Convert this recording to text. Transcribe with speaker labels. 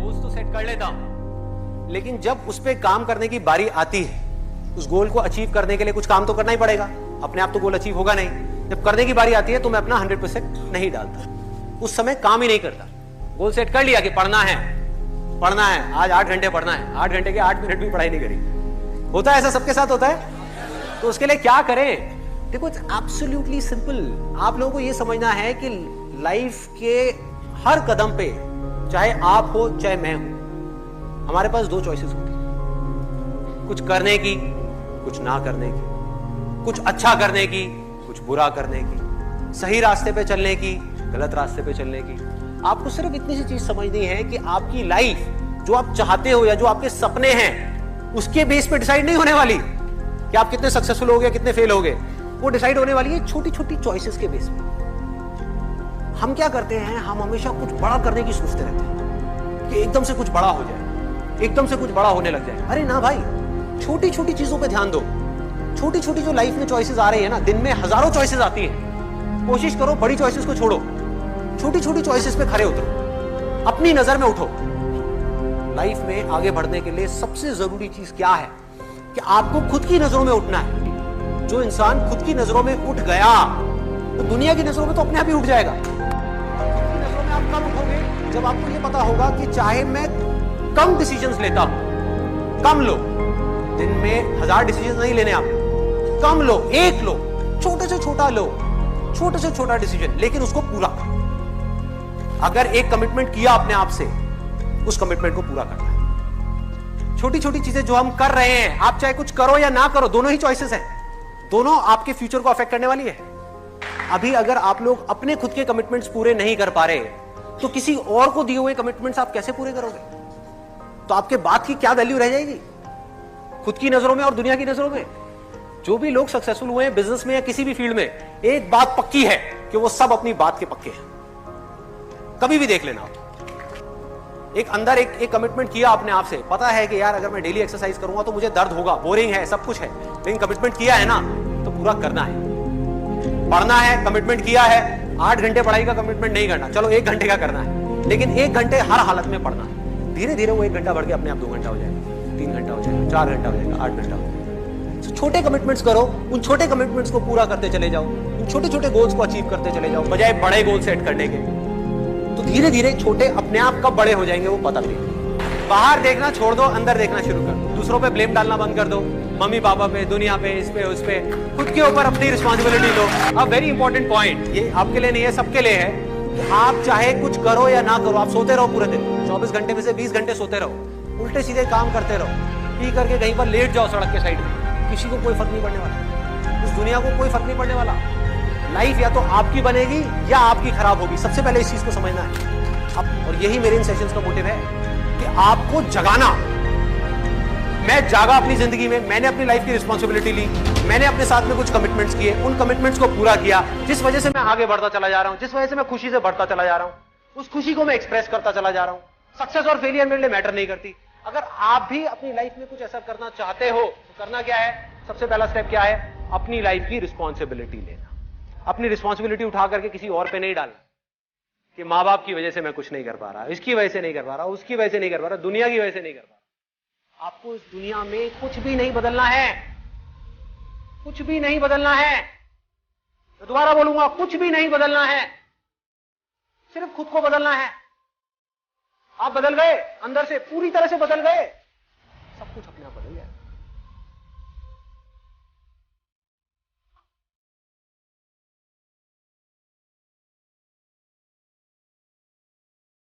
Speaker 1: Goals तो set कर लेता हूं, लेकिन जब उस पर काम करने की बारी आती है, उस गोल को अचीव करने के लिए कुछ काम तो करना ही पड़ेगा। अपने आप तो गोल अचीव होगा नहीं। जब करने की बारी आती है तो मैं अपना 100% नहीं डालता, उस समय काम ही नहीं करता। गोल सेट कर लिया कि पढ़ना है, आज 8 घंटे पढ़ना है, 8 घंटे के 8 मिनट भी पढ़ाई नहीं करी। होता है ऐसा, सबके साथ होता है। तो उसके लिए क्या करें? देखो, इट्स एब्सोल्युटली सिंपल। आप लोगों को यह समझना है कि लाइफ के हर कदम पे, चाहे आप हो चाहे मैं हूं, हमारे पास 2 चॉइसेस होती है, कुछ करने की, कुछ ना करने की, कुछ अच्छा करने की, कुछ बुरा करने की, सही रास्ते पे चलने की, गलत रास्ते पे चलने की। आपको सिर्फ इतनी सी चीज समझनी है कि आपकी लाइफ जो आप चाहते हो या जो आपके सपने हैं, उसके बेस पे डिसाइड नहीं होने वाली कि आप कितने सक्सेसफुल होगे, कितने फेल होगे। वो डिसाइड होने वाली है छोटी छोटी चॉइसेस के बेस पे। हम क्या करते हैं, हम हमेशा कुछ बड़ा करने की सोचते रहते हैं कि एकदम से कुछ बड़ा हो जाए, एकदम से कुछ बड़ा होने लग जाए। अरे ना भाई, छोटी छोटी चीजों पे ध्यान दो। छोटी छोटी जो लाइफ में चॉइसेस आ रही है ना, दिन में हजारों चॉइसेस आती है, कोशिश करो बड़ी चॉइसेस को छोड़ो, छोटी छोटी चॉइसेस पे खरे उतरो, अपनी नजर में उठो। लाइफ में आगे बढ़ने के लिए सबसे जरूरी चीज क्या है कि आपको खुद की नजरों में उठना है। जो इंसान खुद की नजरों में उठ गया, तो दुनिया की नजरों में तो अपने आप ही उठ जाएगा। नजरों में आप कब उठोगे? जब आपको यह पता होगा कि चाहे मैं कम डिसीजंस लेता हूं, कम लो, दिन में 1000 डिसीजंस नहीं लेने आपको, कम लो, 1 लो, छोटे से छोटा लो, छोटे से छोटा डिसीजन, लेकिन उसको पूरा करो। अगर एक कमिटमेंट किया अपने आप से, उस कमिटमेंट को पूरा करना है। छोटी छोटी चीजें जो हम कर रहे हैं, आप चाहे कुछ करो या ना करो, दोनों ही चॉइसेस हैं, दोनों आपके फ्यूचर को अफेक्ट करने वाली है। अभी अगर आप लोग अपने खुद के कमिटमेंट्स पूरे नहीं कर पा रहे, तो किसी और को दिए हुए कमिटमेंट्स आप कैसे पूरे करोगे? तो आपके बात की क्या वैल्यू रह जाएगी खुद की नजरों में और दुनिया की नजरों में? जो भी लोग सक्सेसफुल हुए हैं बिजनेस में या किसी भी फील्ड में, एक बात पक्की है कि वो सब अपनी बात के पक्के हैं। कभी भी देख लेना, एक अंदर एक कमिटमेंट किया अपने आप से, पता है कि यार अगर मैं डेली एक्सरसाइज करूंगा तो मुझे दर्द होगा, बोरिंग है, सब कुछ है, लेकिन कमिटमेंट किया है ना, तो पूरा करना है। पढ़ना है, कमिटमेंट किया है, 8 घंटे पढ़ाई का कमिटमेंट नहीं करना, चलो 1 घंटे का करना है, लेकिन 1 घंटे हर हालत में पढ़ना है। धीरे धीरे वो 1 घंटा बढ़ के अपने आप 2 घंटा हो जाएगा, 3 घंटा हो जाएगा, 4 घंटा हो जाएगा, 8 घंटा हो जाएगा। छोटे कमिटमेंट्स करो, उन छोटे कमिटमेंट्स को पूरा करते चले जाओ, उन छोटे छोटे गोल्स को अचीव करते चले जाओ, बजाय बड़े गोल सेट करने के। तो धीरे धीरे छोटे अपने आप कब बड़े हो जाएंगे वो पता नहीं। बाहर देखना छोड़ दो, अंदर देखना शुरू कर दो। दूसरों पे ब्लेम डालना बंद कर दो, मम्मी पापा पे, दुनिया पे, इस पे, उस पे। खुद के ऊपर अपनी रिस्पॉन्सिबिलिटी लो। अब वेरी इंपॉर्टेंट पॉइंट, ये आपके लिए नहीं है, सबके लिए है कि आप चाहे कुछ करो या ना करो, आप सोते रहो पूरे दिन, 24 घंटे में से 20 घंटे सोते रहो, उल्टे सीधे काम करते रहो, पी करके कहीं पर लेट जाओ सड़क के साइड में, किसी को कोई फर्क नहीं पड़ने वाला, इस दुनिया को कोई फर्क नहीं पड़ने वाला। लाइफ या तो आपकी बनेगी या आपकी खराब होगी, सबसे पहले इस चीज को समझना है। और यही मेरे इन सेशंस का मोटिव है कि आपको जगाना। मैं जागा अपनी जिंदगी में, मैंने अपनी लाइफ की रिस्पॉन्सिबिलिटी ली, मैंने अपने साथ में कुछ कमिटमेंट्स किए, उन कमिटमेंट्स को पूरा किया, जिस वजह से मैं आगे बढ़ता चला जा रहा हूं, जिस वजह से मैं खुशी से बढ़ता चला जा रहा हूं, उस खुशी को मैं एक्सप्रेस करता चला जा रहा हूं। सक्सेस और फेलियर मेरे लिए मैटर नहीं करती। अगर आप भी अपनी लाइफ में कुछ ऐसा करना चाहते हो तो करना क्या है? सबसे पहला स्टेप क्या है? अपनी लाइफ की रिस्पॉन्सिबिलिटी लेना। अपनी रिस्पॉन्सिबिलिटी उठा करके किसी और पे नहीं डालना कि मां बाप की वजह से मैं कुछ नहीं कर पा रहा, इसकी वजह से नहीं कर पा रहा, उसकी वजह से नहीं कर पा रहा, दुनिया की वजह से नहीं कर पा रहा। आपको इस दुनिया में कुछ भी नहीं बदलना है, कुछ भी नहीं बदलना है। मैं दोबारा बोलूंगा, कुछ भी नहीं बदलना है, सिर्फ खुद को बदलना है। आप बदल गए, अंदर से पूरी तरह से बदल गए, सब कुछ अपने आप बदल गया।